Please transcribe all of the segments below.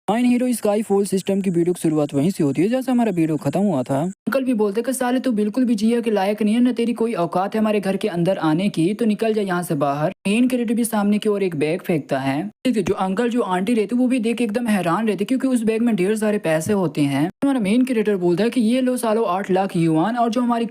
Mine hero sky fall system की video की शुरुआत वहीं से होती है जैसे हमारा वीडियो खत्म हुआ था। अंकल भी बोलते कि साले तू बिल्कुल भी जिया के लायक नहीं है, न तेरी कोई औकात है हमारे घर के अंदर आने की, तो निकल जा यहाँ से बाहर। मेन कैरेक्टर भी सामने की ओर एक बैग फेंकता है। ठीक है, जो अंकल जो आंटी रहती वो भी देख के एकदम हैरान रहती क्योंकि उस बैग में ढेर सारे पैसे होते हैं। हमारा मेन क्रिएटर बोलता है कि ये लो सालो 8 लाख युआन, और जो हमारी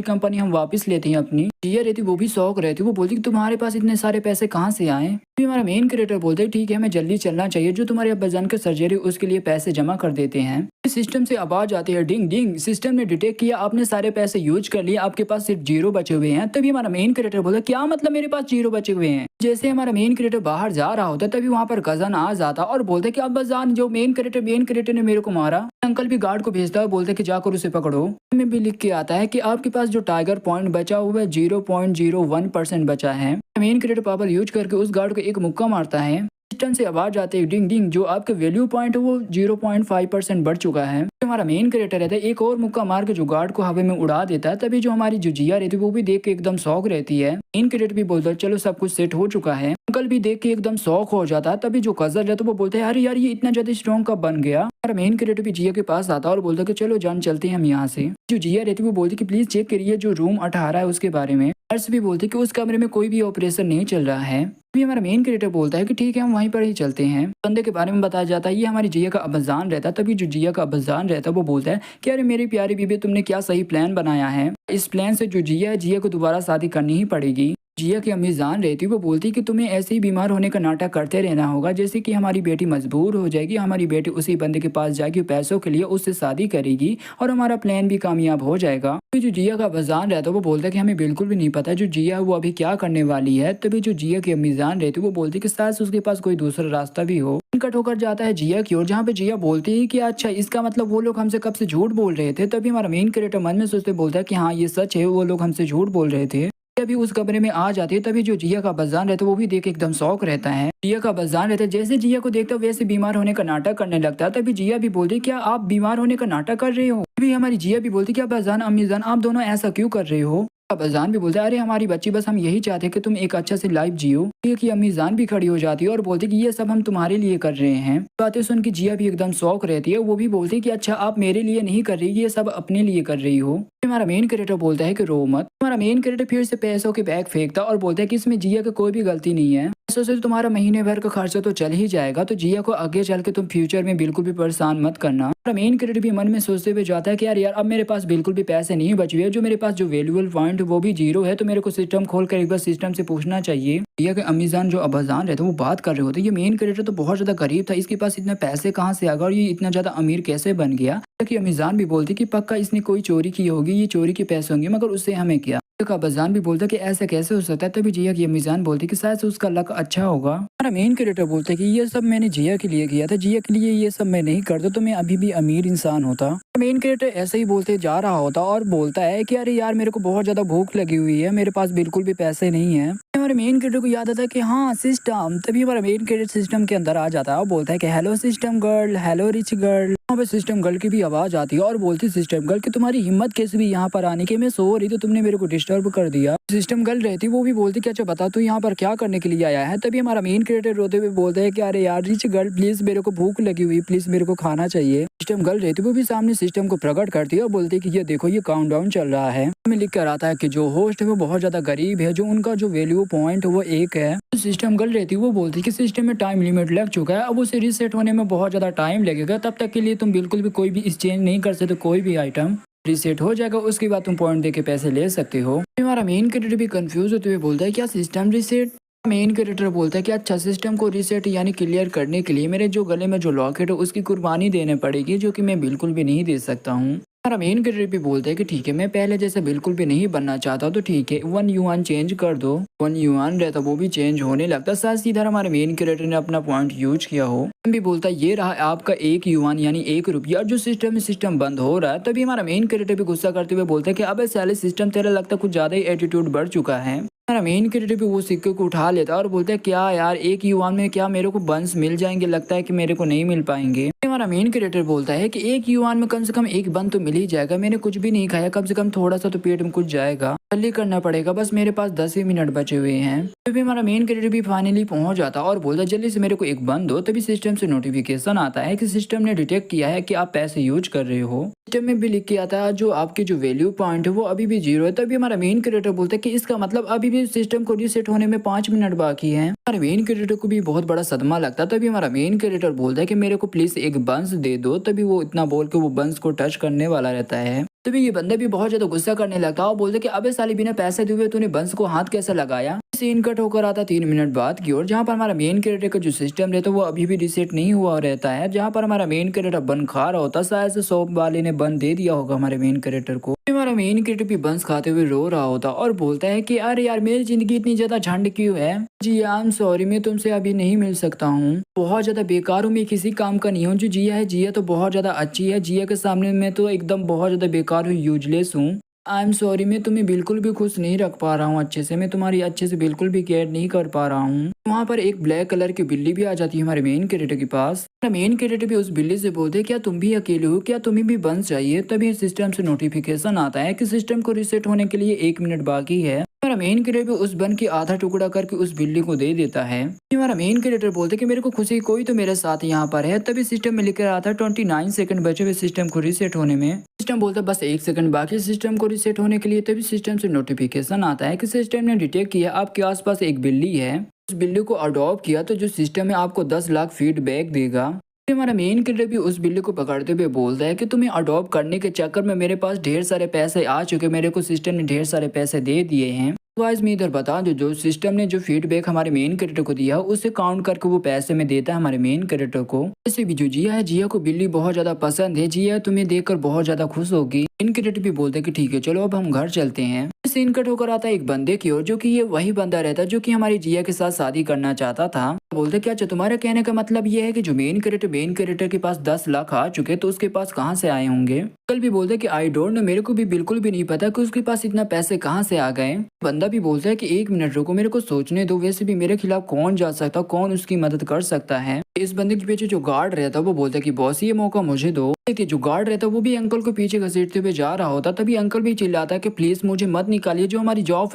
कंपनी हम वापस लेते हैं अपनी। जिया रहती वो भी शौक रहती, वो बोलती कि तुम्हारे पास इतने सारे पैसे कहाँ से आए। फिर हमारा मेन क्रिएटर बोलते हैं ठीक है हमें जल्दी चलना चाहिए, जो तुम्हारे अब्बाजान का सर्जरी उसके लिए पैसे जमा कर देते हैं। सिस्टम से आवाज आती है डिंग डिंग, सिस्टम ने डिटेक्ट किया आपने सारे पैसे यूज कर लिए, आपके पास सिर्फ 0 बचे हुए हैं। तभी हमारा मेन क्रिएटर बोलता है क्या मतलब मेरे पास 0 बचे हुए हैं। जैसे हमारा मेन क्रिएटर बाहर जा रहा होता तभी वहाँ पर कजन आ जाता और बोलते कि अब्बाजान जो मेन क्रिएटर ने मेरे को मारा। अंकल भी गार्ड को भेजता है, बोलते कि जाकर उसे पकड़ो। में भी लिख के आता है कि आपके पास जो टाइगर पॉइंट बचा हुआ है 0.01% बचा है। मेन क्रिएटर पावर यूज करके उस गार्ड को एक मुक्का मारता है। सिस्टम से आवाज आती है डिंग डिंग, जो आपका वैल्यू पॉइंट है वो 0.5% बढ़ चुका है। हमारा मेन क्रिएटर रहता है एक और मुक्का मार के जो गार्ड को हवा में उड़ा देता है। तभी जो हमारी जो जिया रहती है वो भी देख के एकदम शौक रहती है। मेन क्रिएटर भी बोलता है चलो सब कुछ सेट हो चुका है। अंकल भी देख के एकदम शौक हो जाता है। तभी जो कजर रहता है वो बोलते हैं अरे यार ये इतना ज्यादा स्ट्रॉन्ग कब बन गया। हमारा मेन क्रिएटर भी जिया के पास आता है और बोलता है कि चलो जान चलते हैं हम यहाँ से। जो जिया रहती है वो बोलती है कि प्लीज चेक करिए जो रूम 18 है उसके बारे में। नर्स भी बोलती है कि उस कमरे में कोई भी ऑपरेशन नहीं चल रहा है। भी हमारा मेन क्रिएटर बोलता है कि ठीक है हम वहीं पर ही चलते हैं। बंदे के बारे में बताया जाता है ये हमारी जिया का अब्बाजान रहता है। तभी जो जिया का अब्बाजान रहता है वो बोलता है कि अरे मेरी प्यारी बीबी तुमने क्या सही प्लान बनाया है। इस प्लान से जो जिया को दोबारा शादी करनी ही पड़ेगी। जिया की अम्मी जान रहती वो बोलती कि तुम्हें ऐसे ही बीमार होने का नाटक करते रहना होगा, जैसे कि हमारी बेटी मजबूर हो जाएगी, हमारी बेटी उसी बंदे के पास जाएगी, पैसों के लिए उससे शादी करेगी और हमारा प्लान भी कामयाब हो जाएगा। तो जो जिया का बजान रहता है वो बोलता है कि हमें बिल्कुल भी नहीं पता जो जिया वो अभी क्या करने वाली है। तभी जो जिया की अम्मी जान रहती वो बोलती कि शायद उसके पास कोई दूसरा रास्ता भी हो। कट होकर जाता है जिया की ओर, जहाँ पे जिया बोलती है कि अच्छा इसका मतलब वो लोग हमसे कब से झूठ बोल रहे थे। तभी हमारा मेन कैरेक्टर मन में सोचते बोलता है कि हाँ ये सच है, वो लोग हमसे झूठ बोल रहे थे। अभी उस कमरे में आ जाती है। तभी जो जिया का बजान रहता है वो भी देख के एकदम शौक रहता है। जिया का बजान रहता है जैसे जिया को देखता है वैसे बीमार होने का नाटक करने लगता है। तभी जिया भी बोलती क्या आप बीमार होने का नाटक कर रहे हो। तभी हमारी जिया भी बोलती क्या बजान अम्मी जान आप दोनों ऐसा क्यों कर रहे हो। अब्बाजान भी बोलता है अरे हमारी बच्ची बस हम यही चाहते हैं कि तुम एक अच्छा से लाइफ जियो। कि अम्मी जान भी खड़ी हो जाती है और बोलती कि ये सब हम तुम्हारे लिए कर रहे हैं। बातें सुन के जिया भी एकदम शौक रहती है, वो भी बोलती है कि अच्छा आप मेरे लिए नहीं कर रही, ये सब अपने लिए कर रही हो। हमारा मेन कैरेक्टर बोलता है कि रो मत। हमारा मेन कैरेक्टर फिर से पैसों के बैग फेंकता और बोलता है कि इसमें जिया की कोई भी गलती नहीं है, पैसों से तुम्हारा महीने भर का खर्चा तो चल ही जाएगा, तो जिया को आगे चल के तुम फ्यूचर में बिल्कुल भी परेशान मत करना। हमारा मेन कैरेक्टर भी मन में सोचते हुए जाता है कि यार अब मेरे पास बिल्कुल भी पैसे नहीं बचे हुए, जो मेरे पास जो वैल्यूएबल पॉइंट वो भी 0 है, तो मेरे को सिस्टम खोल कर एक बार सिस्टम से पूछना चाहिए। जिया के अमीजान जो अब्बाजान रहते वो बात कर रहे होते ये मेन कैरेक्टर तो बहुत ज्यादा गरीब था, इसके पास इतने पैसे कहाँ से आ गए और ये इतना ज्यादा अमीर कैसे बन गया। कि अमीजान भी बोलती कि पक्का इसने कोई चोरी की होगी, ये चोरी के पैसे होंगे, मगर उससे हमें क्या। का अब्बाजान भी बोलता कि ऐसा कैसे हो सकता है। तभी जिया की अमीजान बोलती कि शायद से उसका लक अच्छा होगा। हमारा मेन कैरेक्टर बोलता है कि ये सब मैंने जिया के लिए किया था, जिया के लिए ये सब मैं नहीं करता तो मैं अभी भी अमीर इंसान होता। मेन कैरेक्टर ऐसे ही बोलते जा रहा होता और बोलता है कि अरे यार मेरे को बहुत ज्यादा भूख लगी हुई है, मेरे पास बिल्कुल भी पैसे नहीं है। हमारे मेन कैरेक्टर को याद आता है कि हाँ सिस्टम। तभी हमारा मेन कैरेक्टर सिस्टम के अंदर आ जाता है और बोलता है कि hello system girl, hello rich girl. वहाँ पे सिस्टम गर्ल की भी आवाज आती है और बोलती सिस्टम गर्ल कि तुम्हारी हिम्मत कैसे भी यहाँ पर आने की, मैं सो रही तो तुमने मेरे को डिस्टर्ब कर दिया। सिस्टम गर्ल रहती वो भी बोलती कि अच्छा बता तू यहाँ पर क्या करने के लिए आया है। तभी हमारा मेन कैरेक्टर रोते हुए बोलते हैं कि अरे यार रिच गर्ल प्लीज मेरे को भूख लगी हुई, प्लीज मेरे को खाना चाहिए। सिस्टम गर्ल रहती वो भी सामने सिस्टम को प्रकट करती है और बोलती है कि ये देखो ये काउंटडाउन चल रहा है। में लिख कर आता है कि जो होस्ट है वो बहुत ज्यादा गरीब है, जो उनका जो वैल्यू पॉइंट वो 1 है। तो सिस्टम गर्ल रहती वो बोलती कि सिस्टम में टाइम लिमिट लग चुका है, अब उसे रीसेट होने में बहुत ज्यादा टाइम लगेगा, तब तक के लिए तुम बिल्कुल भी कोई भी एक्सचेंज नहीं कर सकते, कोई भी आइटम रीसेट हो जाएगा, उसके बाद तुम पॉइंट दे के पैसे ले सकते हो। हमारा मेन कैरेक्टर भी कंफ्यूज होते हुए बोलता है क्या सिस्टम रीसेट। मेन कैरेक्टर बोलता है कि अच्छा सिस्टम को रीसेट यानी क्लियर करने के लिए मेरे जो गले में जो लॉकेट है उसकी कुर्बानी देने पड़ेगी, जो कि मैं बिल्कुल भी नहीं दे सकता हूँ। हमारा मेन कैरेक्टर भी बोलता है कि ठीक है मैं पहले जैसे बिल्कुल भी नहीं बनना चाहता, तो ठीक है 1 युआन चेंज कर दो। 1 युआन रहता वो भी चेंज होने लगता। साथ ही इधर हमारे मेन कैरेक्टर ने अपना पॉइंट यूज किया हो भी बोलता है ये रहा आपका 1 युआन यानी 1 रुपया, और जो सिस्टम बंद हो रहा है। तभी हमारा मेन कैरेक्टर भी गुस्सा करते हुए बोलता है कि अब साले सिस्टम तेरा लगता कुछ ज्यादा ही एटीट्यूड बढ़ चुका है। हमारा मेन कैरेक्टर भी वो सिक्के को उठा लेता है और बोलता है क्या यार 1 युआन में क्या मेरे को बंस मिल जाएंगे, लगता है कि मेरे को नहीं मिल पाएंगे। हमारा मेन कैरेक्टर बोलता है कि 1 युआन में कम से कम 1 बन तो मिल ही जाएगा, मैंने कुछ भी नहीं खाया, कम से कम थोड़ा सा तो पेट में कुछ जाएगा। जल्दी करना पड़ेगा, बस मेरे पास 10 ही मिनट बचे हुए हैं। तभी हमारा मेन क्रेडिट भी फाइनली पहुंच जाता और बोलता जल्दी से मेरे को एक बंद दो। तभी सिस्टम से नोटिफिकेशन आता है कि सिस्टम ने डिटेक्ट किया है कि आप पैसे यूज कर रहे हो। सिस्टम में भी लिख के आता है जो आपकी जो वैल्यू पॉइंट है वो अभी भी 0 है। तभी हमारा मेन क्रेडिटर बोलता है कि इसका मतलब अभी भी सिस्टम को रीसेट होने में 5 मिनट बाकी है। हमारे मेन क्रेडिटर को भी बहुत बड़ा सदमा लगता है। तभी हमारा मेन क्रेडिटर बोलता है कि मेरे को प्लीज एक बंस दे दो। तभी वो इतना बोल के वो बंस को टच करने वाला रहता है। तभी ये बंदा भी बहुत ज्यादा गुस्सा करने लगता है और बोलते कि अबे साली बिना पैसे दिए हुए तूने बंस को हाथ कैसे लगाया। सीन कट होकर आता 3 मिनट बाद की ओर, जहाँ पर हमारा मेन कैरेक्टर का जो सिस्टम रहता है वो अभी भी रिसेट नहीं हुआ रहता है। जहाँ पर हमारा मेन कैरेक्टर बन खा रहा होता, शायद से शॉप वाले ने बन दे दिया होगा हमारे मेन कैरेक्टर को। हमारा मेन कैरेक्टर भी बंस खाते हुए रो रहा होता और बोलता है कि अरे यार मेरी जिंदगी इतनी ज्यादा झंड क्यों है। जी आई एम सॉरी, मैं तुमसे अभी नहीं मिल सकता हूँ, बहुत ज्यादा बेकार हूँ, मैं किसी काम का नहीं हूँ। जो जिया है, जिया तो बहुत ज्यादा अच्छी है, जिया के सामने मैं तो एकदम बहुत ज्यादा बेकार हूँ, यूजलेस हूँ। आई एम सॉरी, मैं तुम्हें बिल्कुल भी खुश नहीं रख पा रहा हूँ अच्छे से, मैं तुम्हारी अच्छे से बिल्कुल भी केयर नहीं कर पा रहा हूँ। वहाँ पर एक ब्लैक कलर की बिल्ली भी आ जाती है हमारे मेन कैरेक्टर के पास। हमारा मेन कैरेक्टर भी उस बिल्ली से बोलते क्या तुम भी अकेले हो, क्या तुम्हें भी बंस चाहिए। तभी सिस्टम से नोटिफिकेशन आता है कि सिस्टम को रिसेट होने के लिए 1 मिनट बाकी है। हमारा मेन कैरेक्टर उस बन की आधा टुकड़ा करके उस बिल्ली को दे देता है। हमारा मेन कैरेक्टर बोलते कि मेरे को खुशी कोई तो मेरे साथ यहाँ पर है। तभी सिस्टम में लिख रहा था 29 सेकंड बचे हुए सिस्टम को रिसेट होने में। सिस्टम बोलता बस 1 सेकंड बाकी सिस्टम को रिसेट होने के लिए। तभी सिस्टम से नोटिफिकेशन आता है कि सिस्टम ने डिटेक्ट किया आपके आसपास एक बिल्ली है, उस बिल्ली को अडॉप्ट किया तो जो सिस्टम है आपको 10 लाख फीडबैक देगा। फिर हमारा मेन कैरेक्टर भी उस बिल्ली को पकड़ते हुए बोलता है कि तुम्हें अडॉप्ट करने के चक्कर में मेरे पास ढेर सारे पैसे आ चुके, मेरे को सिस्टम ने ढेर सारे पैसे दे दिए हैं। गाइस मैं इधर बता दूं, जो सिस्टम ने जो फीडबैक हमारे मेन कैरेक्टर को दिया उसे काउंट करके वो पैसे में देता है हमारे मेन कैरेक्टर को। वैसे भी जो जिया है, जिया को बिल्ली बहुत ज्यादा पसंद है, जिया तुम्हें देखकर बहुत ज्यादा खुश होगी। मेन कैरेक्टर भी बोलते हैं कि ठीक है चलो अब हम घर चलते हैं। सीन कट होकर आता है एक बंदे की ओर, जो कि ये वही बंदा रहता है जो कि हमारी जिया के साथ शादी करना चाहता था। बोलते क्या तुम्हारा कहने का मतलब ये है कि जो मेन कैरेक्टर के पास 10 लाख आ चुके तो उसके पास कहाँ से आए होंगे। कल भी बोलते कि आई डोंट नो, मेरे को भी बिल्कुल भी नहीं पता कि उसके पास इतना पैसे कहाँ से आ गए। बंदा भी बोलता है कि 1 मिनट रुको, मेरे को सोचने दो, वैसे भी मेरे खिलाफ कौन जा सकता, कौन उसकी मदद कर सकता है। इस बंदे के पीछे जो गार्ड रहता है वो बोलता है कि बॉस ये मौका मुझे दो। देखिए जो गार्ड रहता है वो भी अंकल को पीछे घसीटते हुए जा रहा होता। तभी अंकल भी चिल्लाता है कि प्लीज मुझे मत निकालिए, जो हमारी जॉब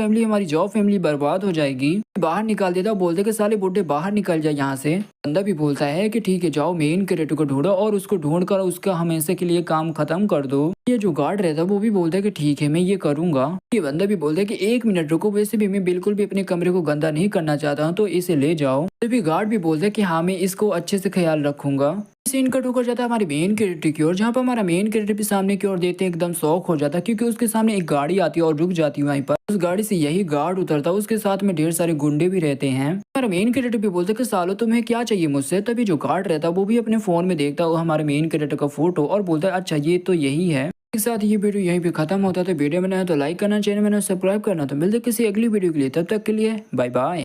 फैमिली बर्बाद हो जाएगी। बाहर निकाल देता, बोलते कि साले बुड्ढे बाहर निकल जाए यहाँ से। बंदा भी बोलता है कि ठीक है जाओ मेन कैरेक्टर को ढूंढो और उसको ढूंढ कर उसका हमेशा के लिए काम खत्म कर दो। ये जो गार्ड रहता है वो भी बोलता है कि ठीक है मैं ये करूंगा। ये बंदा भी बोलता है कि 1 मिनट रुको, वैसे भी मैं बिल्कुल भी अपने कमरे को गंदा नहीं करना चाहता हूँ तो इसे ले जाओ। तभी गार्ड भी बोलता है कि हाँ मैं इसको अच्छे से ख्याल रखूंगा। सीन कट होकर जाता है हमारे मेन कैरेक्टर की ओर, जहाँ पर हमारा मेन कैरेक्टर भी सामने की ओर देखते हैं एकदम शौक हो जाता है क्योंकि उसके सामने एक गाड़ी आती है और रुक जाती है वहीं पर। उस गाड़ी से यही गार्ड उतरता है, उसके साथ में ढेर सारे गुंडे भी रहते हैं। हमारा मेन कैरेक्टर भी बोलते कि सालो तुम्हें क्या चाहिए मुझसे। तभी जो गार्ड रहता है वो भी अपने फोन में देखता है हमारे मेन कैरेक्टर का फोटो और बोलता है अच्छा ये तो यही है। के साथ ये वीडियो यहीं पे खत्म होता है। तो वीडियो बनाया तो लाइक करना, चैनल में सब्सक्राइब करना। तो मिलते किसी अगली वीडियो के लिए, तब तक के लिए बाय बाय।